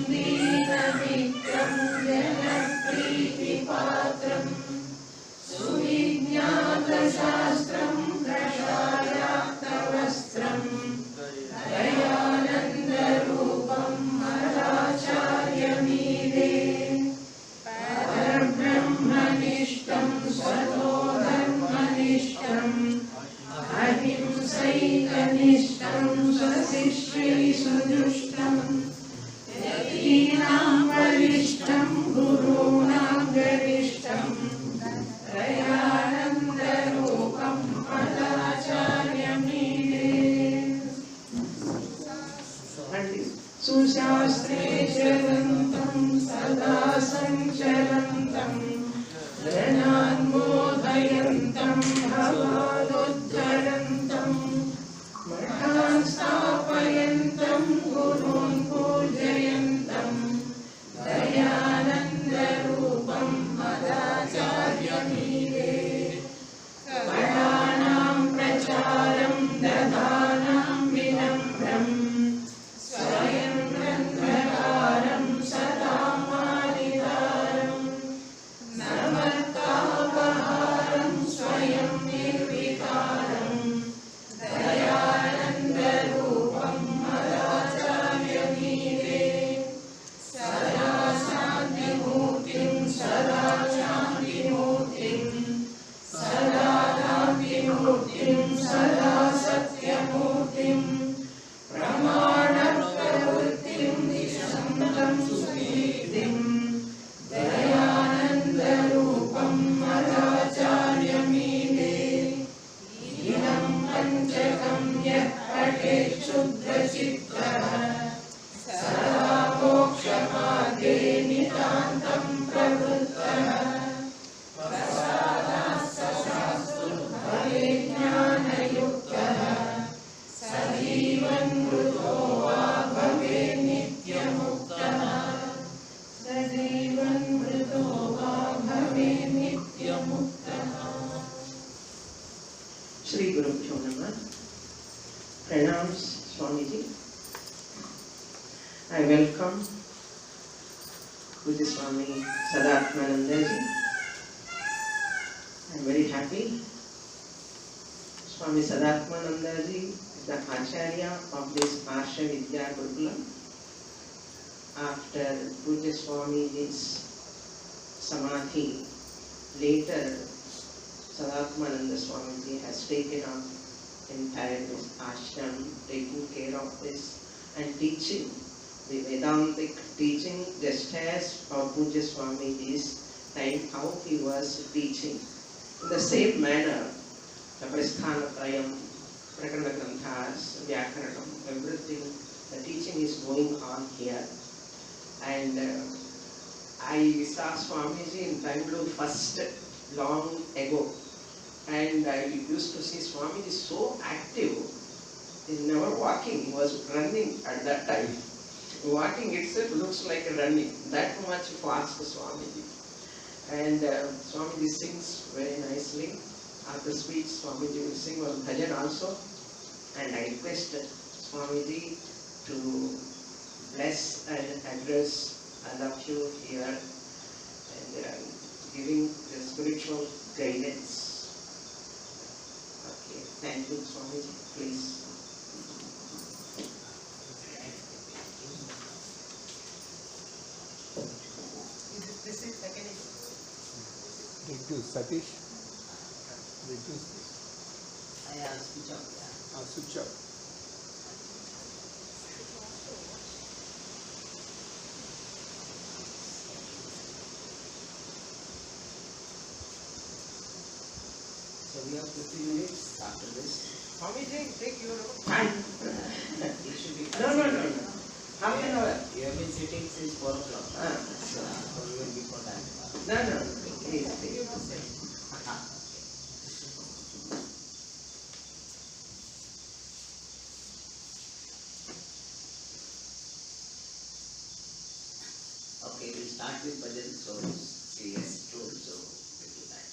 दीनमित्रं जनप्रीतिपात्रं सुविज्ञातशास्त्रं प्रशायाक्तवस्त्रं दयानन्दरूपं मदाचार्यमीडे परब्रह्मनिष्ठं स्वधर्मनिष्ठम् अहिंसैकनिष्ठं स्वशिष्यैर्सुजुष्टं यतीनां वरिष्ठं गुरूणां गरिष्ठं दयानन्दरूपं मदाचार्यमीडे सुशास्त्रे चरन्तं सदा सञ्चरन्तं जनान्मोदयन्तं भवादुद्धरन्तं मठान् स्थापयन्तं गुरून् पूजयन्तं दयानन्दरूपं मदाचार्यमीडे कलानां प्रचारं दधानां विनम्रं स्वयं ग्रन्थकारं सदा मानितारं नमत्तापहारं स्वयं निर्विकारं दयानन्दरूपं मदाचार्यमीडे सदा शान्तिमूर्तिं सदा शान्तिमूर्तिं सदा शान्तिमूर्तिं सदा सत्यमूर्तिं प्रमाणप्रवृत्तिं निशन्तं सुकीर्तिं दयानन्दरूपं मदाचार्यमीडे इदं पञ्चकं यः पठेत् शुद्धचित्तः सदा मोक्षमार्गे नितान्तं प्रवृत्तः प्रसादात् सशास्तु भवेत् ज्ञानयुक्तः स जीवन्मृतो वा भवेत् नित्यमुक्तः स जीवन्मृतो वा भवेत् नित्यमुक्तः। Shri Guru Bhyo Namah. Pranams Swamiji. I welcome Puja Swami Sadātmānandaji. I am very happy. Swami Sadātmānandaji is the Acharya of this Arsha Vidya Gurukulam. After Puja Swamiji's Samadhi, later Sadātmānanda Swamiji has taken up entire this ashram, taking care of this and teaching the Vedantic teaching just as of Puja Swamiji's time, how he was teaching. In the same manner, the Prasthanatrayam, Prakarana Granthas, Vyakaranam, everything, the teaching is going on here. And I saw Swamiji in Bangalore first long ago. And I used to see Swamiji so active. He was never walking, he was running at that time. Walking itself looks like running. That much fast Swamiji. And Swamiji sings very nicely. After speech, Swamiji will sing one bhajan also. And I request Swamiji to bless and address all of you here and giving the spiritual guidance. Okay, thank you, Swamiji. Please. This is second. Reduce, Satish. Reduce this. Switch off. Switch off. So we have 15 minutes after this. Swamiji, take your time. It should be. No. Half an hour. You have been sitting since 4 o'clock. So you will be for time. No. Please. Okay, we'll start with bhajan. So she has told, so we'll do that.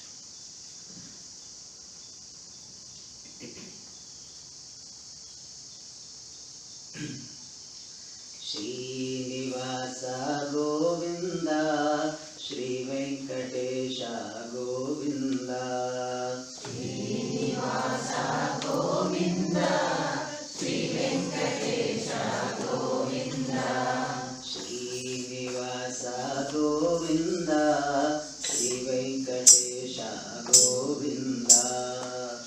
Shri Srinivasa Govinda, Shri Venkatesha Govinda. Srinivasa Govinda, Shri Venkatesha Govinda. Srinivasa Govinda, Shri Venkatesha Govinda.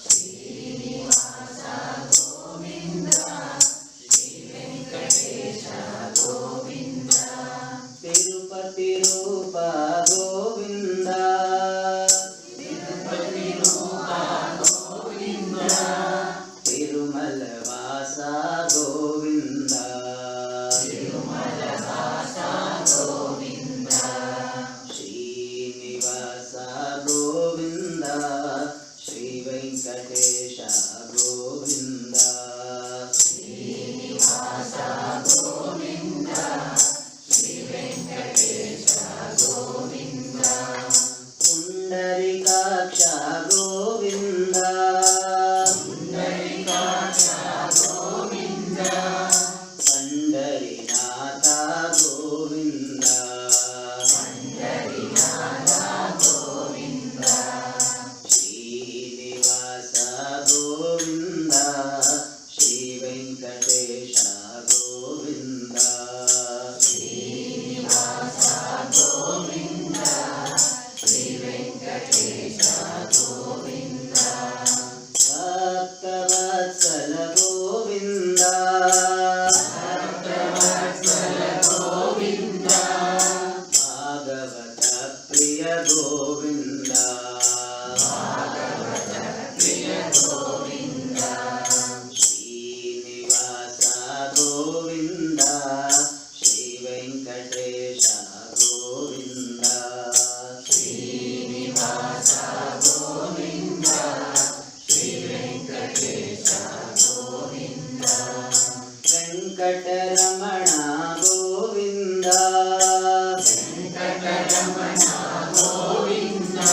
Srinivasa Govinda, Shri Venkatesha Govinda. Tirupati Rupa Govinda, Tirupati Rupa Govinda. Tirumala Vasa Govinda, Tirumala Vasa Govinda. Srinivasa Govinda, Shri Venkatesha Govinda. Srinivasa Govinda, Shri Venkatesha Govinda. Pundarikaksha Govinda, Pundarikaksha Govinda. Pandarinatha Govinda, Pandarinatha Govinda. Srinivasa Govinda, Shri Venkatesha Govinda. Srinivasa Govinda, Shri Venkatesha Govinda. Bhaktavatsala Govinda, Bhaktavatsala Govinda. Bhagavata Priya Govinda, Bhagavata Priya Govinda. Srinivasa Govinda, Shri Venkatesha Govinda. Srinivasa Govinda, Shri Venkatesha Govinda. Venkataramana Govinda, Venkataramana Govinda.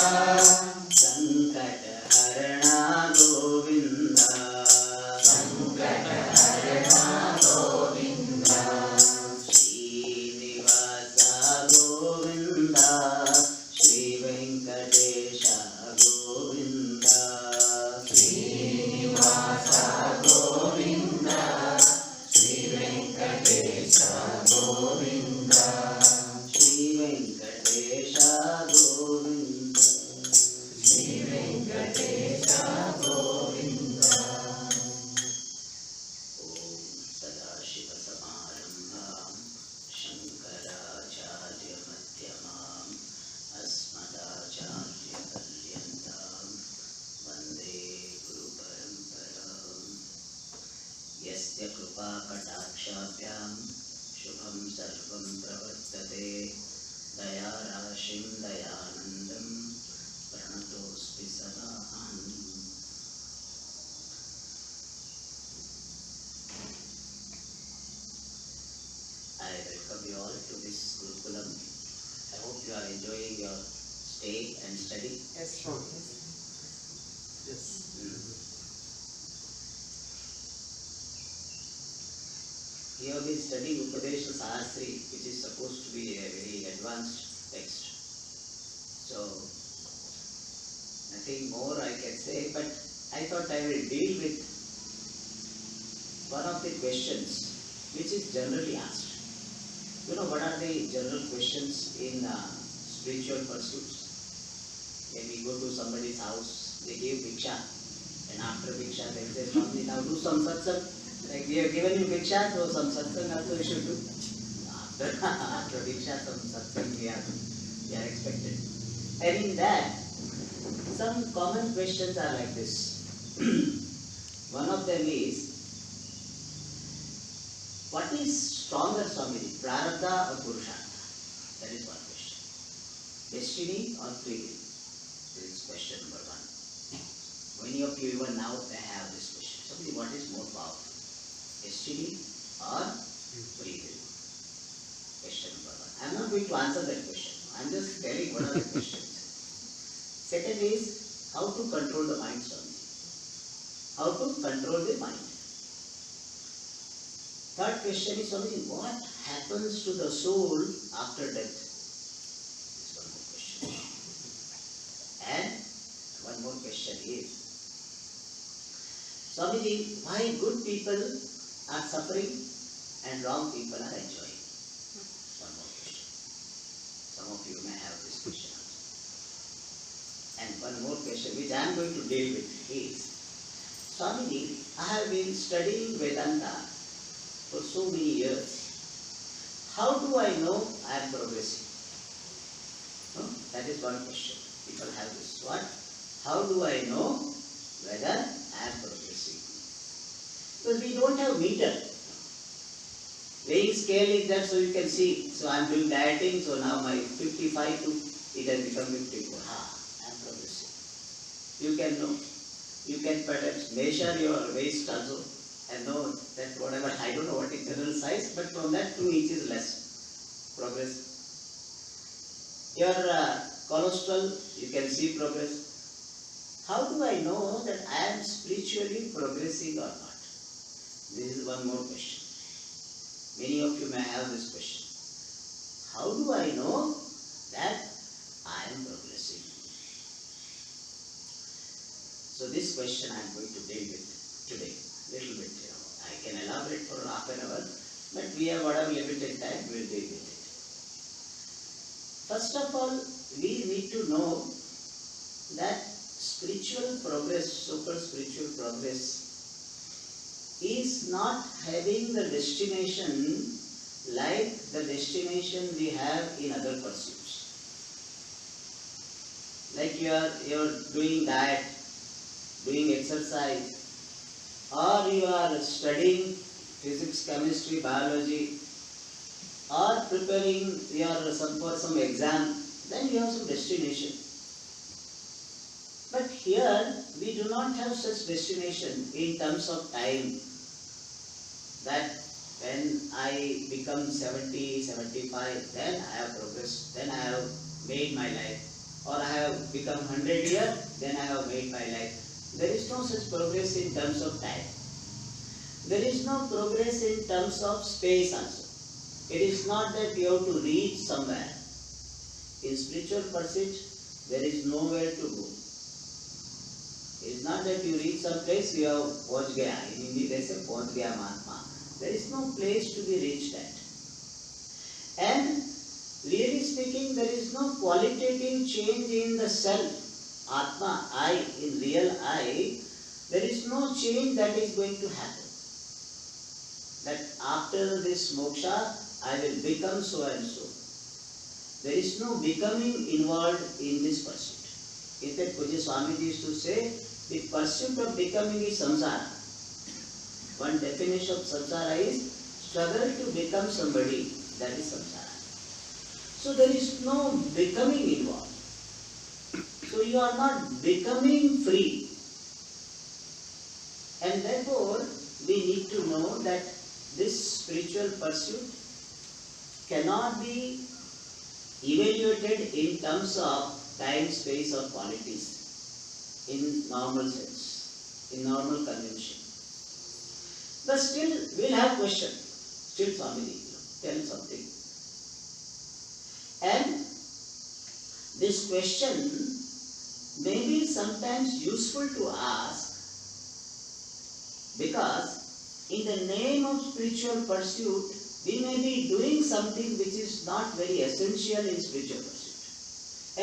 Sankataharana Govinda, Sankataharana Govinda. Srinivasa Govinda, Shri Venkatesha Govinda. Srinivasa Govinda, Shri Venkatesha Govinda. Shri Venkatesha Govinda, Shri Venkatesha Govinda. Om Sadashiva Samarambham Shankaracharya Madhyamam Asmadacharya Paryantam Vande Guru Paramparam. Yasya Krupa Katakshabhyam Shubham Sarvam Pravartate Daya Rashim Dayanandam Pranatospi Sadaham. I welcome you all to this Gurukulam. I hope you are enjoying your stay and study. Yes, Swami. Yes. You have been studying Upadesha Sahasri, which is supposed to be a very advanced text. So, nothing more I can say, but I thought I will deal with one of the questions which is generally asked. You know what are the general questions in spiritual pursuits? When we go to somebody's house, they give Bhiksha, and after Bhiksha they say, Swami, now do some satsang. Like we have given you Bhiksha, so some satsang also you should do. After Bhiksha, some satsang we are expected. And in that, some common questions are like this. One of them is, what is stronger, Swamini, Prarabdha or Purushartha? That is one question. Destiny or free will? This is question number one. Many of you even now they have this question. Swamini, what is more powerful? Destiny or free will? Question number one. I am not going to answer that question. I am just telling what are the questions. Second is, how to control the mind, Swami. How to control the mind. Third question is, Swamiji, what happens to the soul after death? This one more question. And one more question is, Swamiji, why good people are suffering and wrong people are enjoying? One more question. Some of you may have this question also. And one more question which I am going to deal with is, Swamiji, I have been studying Vedanta for so many years. How do I know I am progressing? No? That is one question. People have this. What? How do I know whether I am progressing? Because we don't have meter. Weighing scale is there so you can see. So I am doing dieting, so now my 55 to it has become 54. I am progressing. You can know. You can perhaps measure your waist also and know that whatever, I don't know what is general size, but from that 2 inches less. Progress. Your cholesterol, you can see progress. How do I know that I am spiritually progressing or not? This is one more question. Many of you may have this question. How do I know that I am progressing? So this question I am going to deal with today. Little bit, I can elaborate for half an hour, but we have whatever limited time, we will deal with it. First of all, we need to know that spiritual progress, so-called spiritual progress, is not having the destination like the destination we have in other pursuits. Like you are doing diet, doing exercise, or you are studying physics, chemistry, biology, or preparing for some exam, then you have some destination. But here we do not have such destination in terms of time, that when I become 70, 75, then I have progressed, then I have made my life, or I have become 100 years, then I have made my life. There is no such progress in terms of time. There is no progress in terms of space also. It is not that you have to reach somewhere. In spiritual pursuit, there is nowhere to go. It is not that you reach some place, you have pahunch gaya. In Hindi they say pahunch gaya Mahatma. There is no place to be reached at. And really speaking, there is no qualitative change in the self. Atma, I, in real I, there is no change that is going to happen. That after this moksha, I will become so and so. There is no becoming involved in this pursuit. In fact, Puja Swamiji used to say, the pursuit of becoming is samsara. One definition of samsara is struggle to become somebody, that is samsara. So there is no becoming involved. So you are not becoming free. And therefore, we need to know that this spiritual pursuit cannot be evaluated in terms of time, space or qualities in normal sense, in normal convention. But still, we will have question. Still, Swamiji, tell something. And this question may be sometimes useful to ask, because in the name of spiritual pursuit, we may be doing something which is not very essential in spiritual pursuit.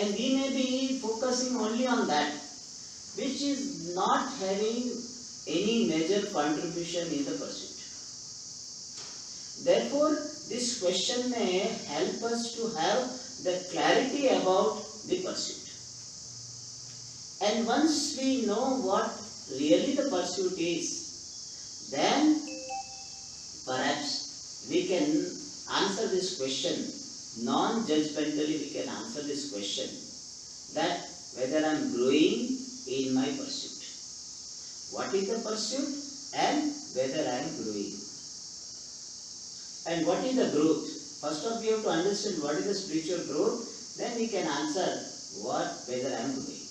And we may be focusing only on that, which is not having any major contribution in the pursuit. Therefore, this question may help us to have the clarity about the pursuit. And once we know what really the pursuit is, then perhaps we can answer this question, non-judgmentally we can answer this question, that whether I am growing in my pursuit. What is the pursuit and whether I am growing. And what is the growth? First of all, we have to understand what is the spiritual growth, then we can answer whether I am growing.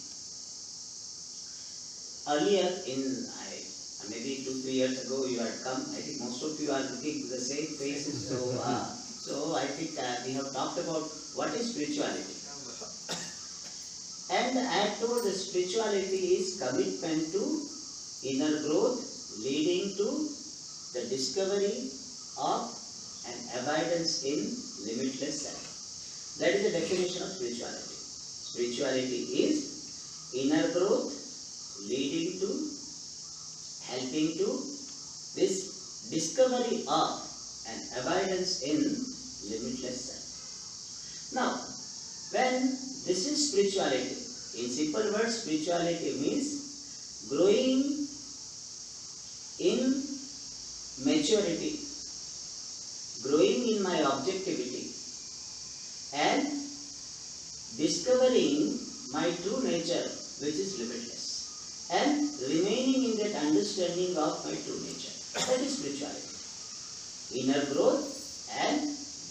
Earlier, I maybe 2-3 years ago you had come. I think most of you are looking the same faces. So I think we have talked about what is spirituality. And I have told that spirituality is commitment to inner growth leading to the discovery of an abidance in limitless self. That is the definition of spirituality. Spirituality is inner growth leading to, helping to this discovery of an abidance in limitless self. Now, when this is spirituality, in simple words, spirituality means growing in maturity, growing in my objectivity, and discovering my true nature, which is limitless, and remaining in that understanding of my true nature. That is spirituality. Inner growth and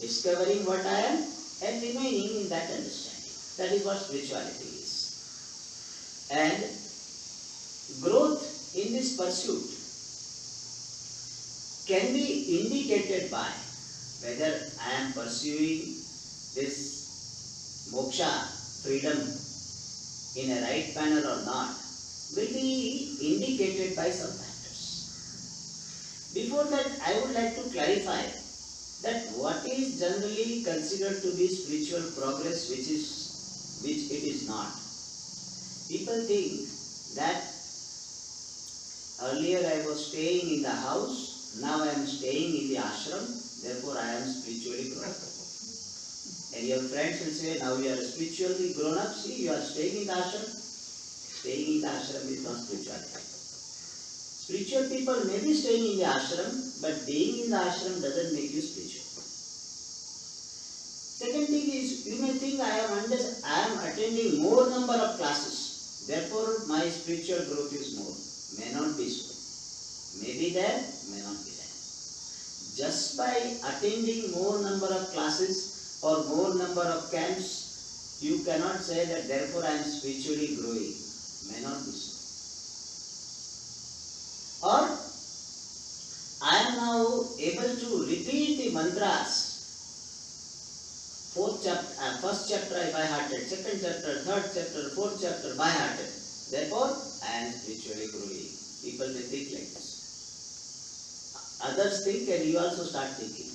discovering what I am and remaining in that understanding. That is what spirituality is. And growth in this pursuit can be indicated by whether I am pursuing this moksha, freedom, in a right manner or not, will be indicated by some factors. Before that, I would like to clarify that what is generally considered to be spiritual progress, which it is not. People think that earlier I was staying in the house, now I am staying in the ashram, therefore I am spiritually grown up. And your friends will say, now you are spiritually grown up, see you are staying in the ashram. Staying in the ashram is not spirituality. Spiritual people may be staying in the ashram, but being in the ashram doesn't make you spiritual. Second thing is, you may think I am attending more number of classes, therefore my spiritual growth is more. May not be so. May be there, may not be there. Just by attending more number of classes or more number of camps, you cannot say that therefore I am spiritually growing. May not be so. Or I am now able to repeat the mantras. First chapter by hearted, second chapter, third chapter, fourth chapter by hearted. Therefore, I am spiritually growing. People may think like this. Others think, and you also start thinking.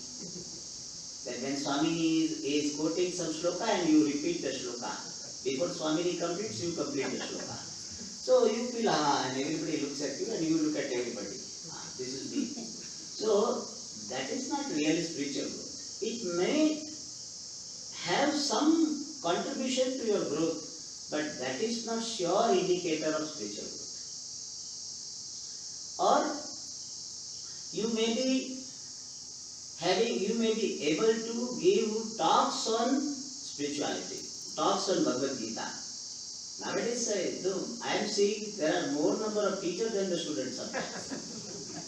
That when Swamini is quoting some shloka and you repeat the shloka. Before Swamini completes, you complete the shloka. So you feel, and everybody looks at you and you look at everybody. This is me. So that is not really spiritual growth. It may have some contribution to your growth, but that is not sure indicator of spiritual growth. Or you may be able to give talks on spirituality, talks on Bhagavad Gita. Nowadays, I am seeing there are more number of teachers than the students are.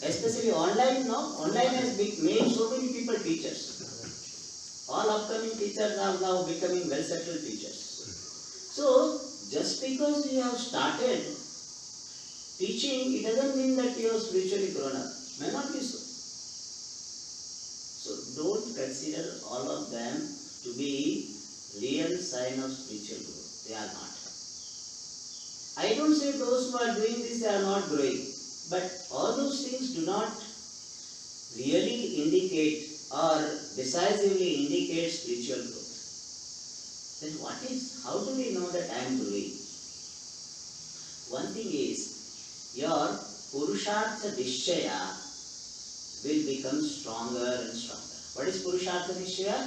Especially online now. Online has made so many people teachers. All upcoming teachers are now becoming well-settled teachers. So, just because you have started teaching, it doesn't mean that you are spiritually grown up. May not be so. So, don't consider all of them to be real sign of spiritual growth. They are not. I don't say those who are doing this, they are not growing. But all those things do not really indicate or decisively indicate spiritual growth. Then how do we know that I am growing? One thing is, your Purushartha Nishchaya will become stronger and stronger. What is Purushartha Nishchaya?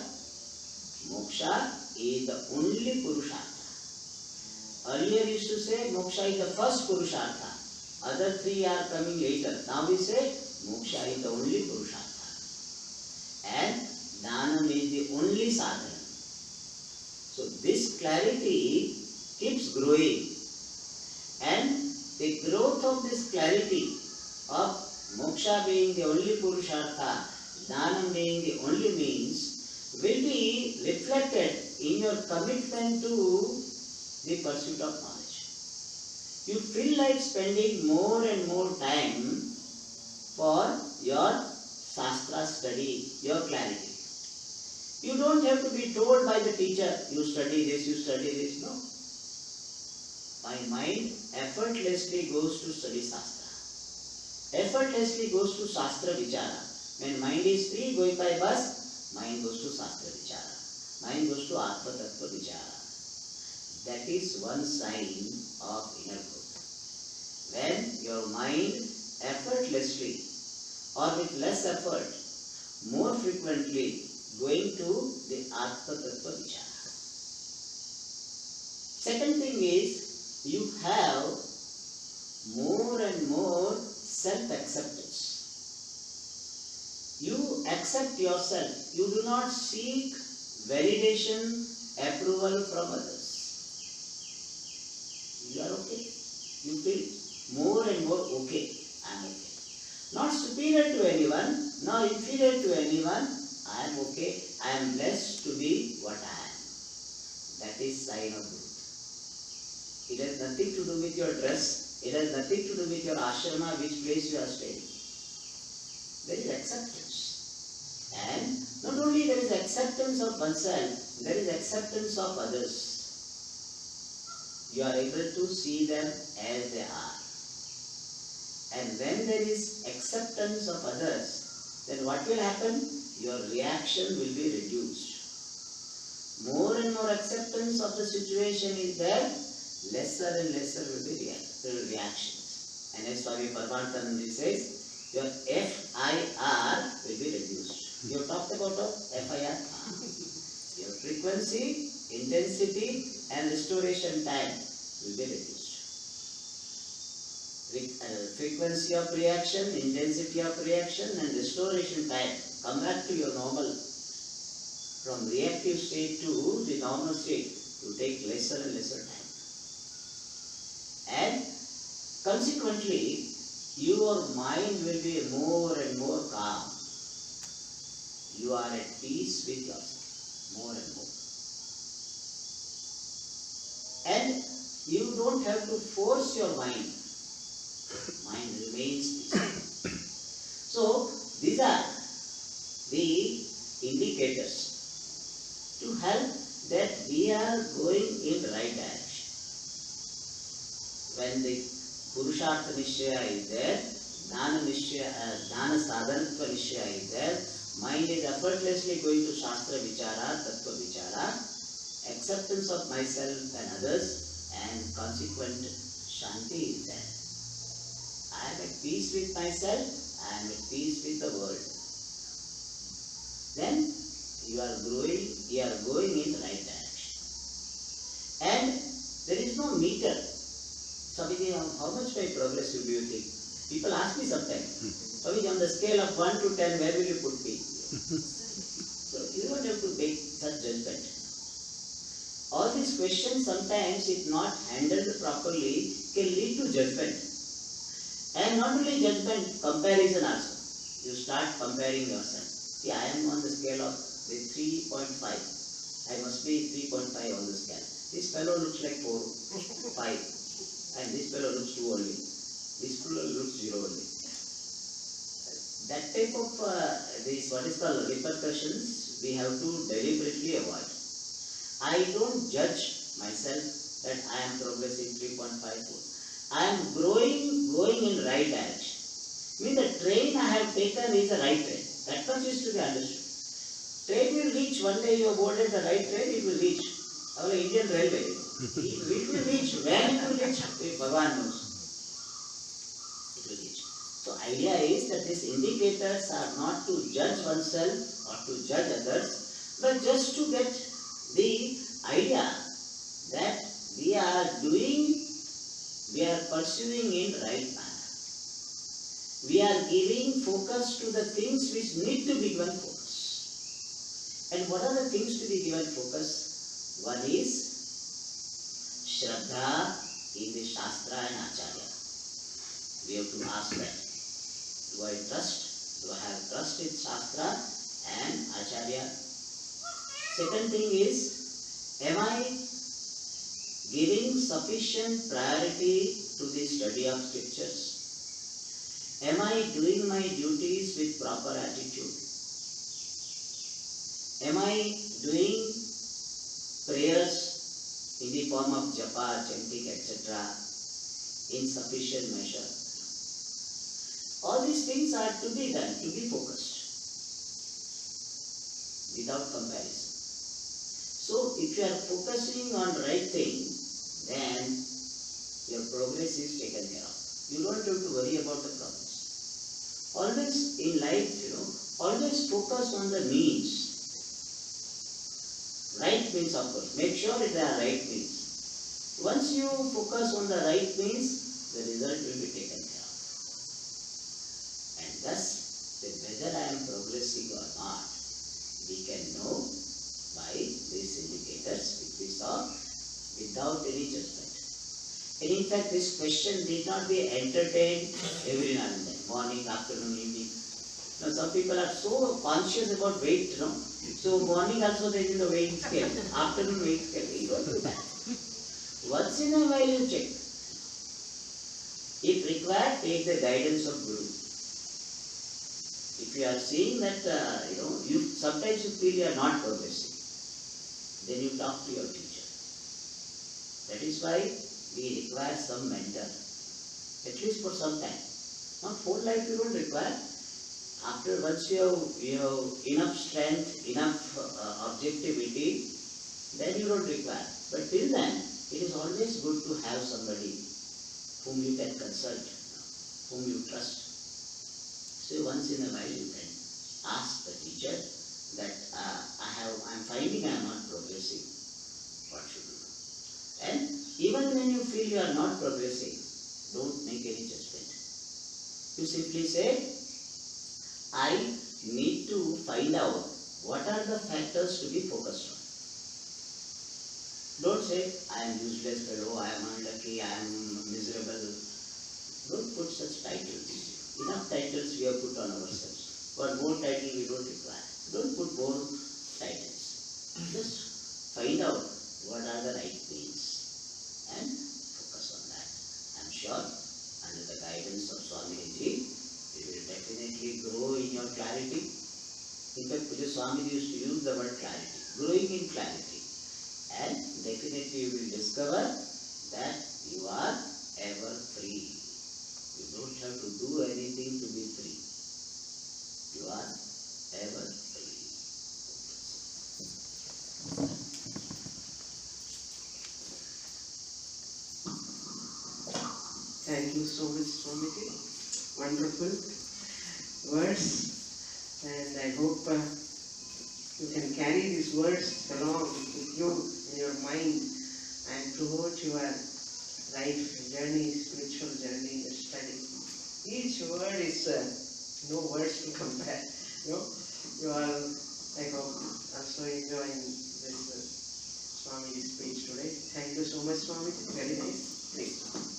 Moksha is the only Purushartha. Earlier used to say moksha is the first Purushartha. Other three are coming later. Now we say moksha is the only Purushartha. And Dhanam is the only sadhana. So this clarity keeps growing. And the growth of this clarity of moksha being the only Purushartha, Dhanam being the only means, will be reflected in your commitment to the pursuit of knowledge. You feel like spending more and more time for your Shastra study, your clarity. You don't have to be told by the teacher, you study this, no. My mind effortlessly goes to study Shastra. Effortlessly goes to Shastra Vichara. When mind is free, going by bus, mind goes to Shastra Vichara. Mind goes to Atma Tattva Vichara. That is one sign of inner growth. When your mind effortlessly or with less effort, more frequently going to the Atma Tattva Vichara. Second thing is, you have more and more self-acceptance. You accept yourself. You do not seek validation, approval from others. You are okay. You feel more and more okay. I am okay. Not superior to anyone, nor inferior to anyone. I am okay. I am blessed to be what I am. That is sign of growth. It has nothing to do with your dress. It has nothing to do with your ashrama, which place you are staying. There is acceptance. And not only there is acceptance of oneself, there is acceptance of others. You are able to see them as they are. And when there is acceptance of others, then what will happen? Your reaction will be reduced. More and more acceptance of the situation is there, lesser and lesser will be reactions. And as Swami Sadātmānandaji says, your FIR will be reduced. You have talked about FIR? Your frequency, intensity and restoration time will be reduced. Frequency of reaction, intensity of reaction and restoration time. Come back to your normal. From reactive state to the normal state to take lesser and lesser time. And consequently, your mind will be more and more calm. You are at peace with yourself, more and more. And you don't have to force your mind. Mind remains peaceful. So, these are the indicators to help that we are going in the right direction. When the Purushartha Nishchaya is there, Jnana Sadhanatva Nishchaya is there, mind is effortlessly going to Shastra Vichara, Tattva Vichara, acceptance of myself and others, and consequent Shanti is there. I am at peace with myself, I am at peace with the world. Then you are going in the right direction. And there is no meter. Swamiji, how much my progress do you think? People ask me sometimes, Swamiji, on the scale of 1 to 10, where will you put me? So you don't have to make such judgment. All these questions, sometimes if not handled properly, can lead to judgment. And not only judgment, comparison also. You start comparing yourself. See, I am on the scale of the 3.5. I must be 3.5 on the scale. This fellow looks like 4, 5. And this fellow looks 2 only. This fellow looks 0 only. That type of what is called repercussions, we have to deliberately avoid. I don't judge myself that I am progressing 3.54. I am going in right direction. Means the train I have taken is the right train. That much is to be understood. Train will reach, one day you are boarded the right train, it will reach. Our Indian railway. It will reach. When it will reach? If Bhagavan knows. It will reach. So idea is that these indicators are not to judge oneself or to judge others, but just to get the idea that we are pursuing in right manner. We are giving focus to the things which need to be given focus. And what are the things to be given focus? One is Shraddha in the Shastra and Acharya. We have to ask that. Do I trust? Do I have trust in Shastra and Acharya? Second thing is, am I giving sufficient priority to the study of scriptures? Am I doing my duties with proper attitude? Am I doing prayers in the form of japa, chanting, etc. in sufficient measure? All these things are to be done, to be focused, without comparison. So, if you are focusing on right thing, then your progress is taken care of. You don't have to worry about the progress. Always in life, always focus on the means. Right means, of course. Make sure they are right means. Once you focus on the right means, the result will be taken care of. And thus, whether I am progressing or not, we can know by these indicators which we saw without any judgment. And in fact, this question need not be entertained every now and then, morning, afternoon, evening. Now, some people are so conscious about weight, So morning also there is a weighing scale, afternoon weighing scale. You don't do that. Once in a while you check. If required, take the guidance of Guru. If you are seeing that, you sometimes you feel you are not progressing, then you talk to your teacher. That is why we require some mentor, at least for some time. Not whole life you don't require. After once you have enough strength, enough objectivity, then you don't require. But till then, it is always good to have somebody whom you can consult, whom you trust. So once in a while you can ask the teacher that I'm finding I am not progressing. What should we do? And even when you feel you are not progressing, don't make any judgment. You simply say, I need to find out what are the factors to be focused on. Don't say, I am useless fellow, I am unlucky, I am miserable. Don't put such titles. Enough titles we have put on ourselves. But more titles we don't require. Don't put more titles. Just find out what are the right means and focus on that. I am sure under the guidance of Swamini, you will definitely grow in your clarity. In fact, Puja Swami used to use the word clarity, growing in clarity. And definitely you will discover that you are ever free. You don't have to do anything to be free. You are ever free. Thank you so much, Swamiji. Wonderful words, and I hope you can carry these words along with you in your mind and throughout your life journey, spiritual journey, your study. Each word is no words to compare. You are, I hope, also enjoying this Swamiji's speech today. Thank you so much, Swamiji. Very nice. Please.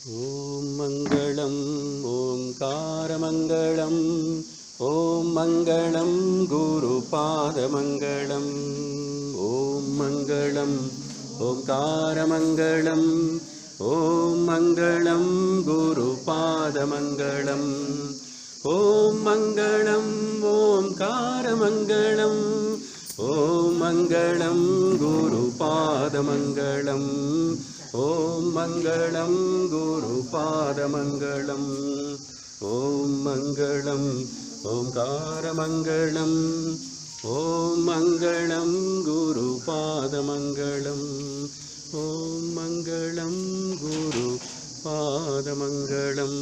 Om Mangalam, Omkara Mangalam, Om Mangalam, Guru Pada Mangalam, Om Mangalam, Omkara Mangalam, Om Mangalam, Guru Pada Mangalam, Om Mangalam, Omkara Mangalam, Om Mangalam, Guru Pada Mangalam, Om Mangalam, Guru Pada Mangalam, Om Mangalam, Omkara Mangalam, Om Mangalam, Guru Pada Mangalam, Om Mangalam, Guru Pada Mangalam.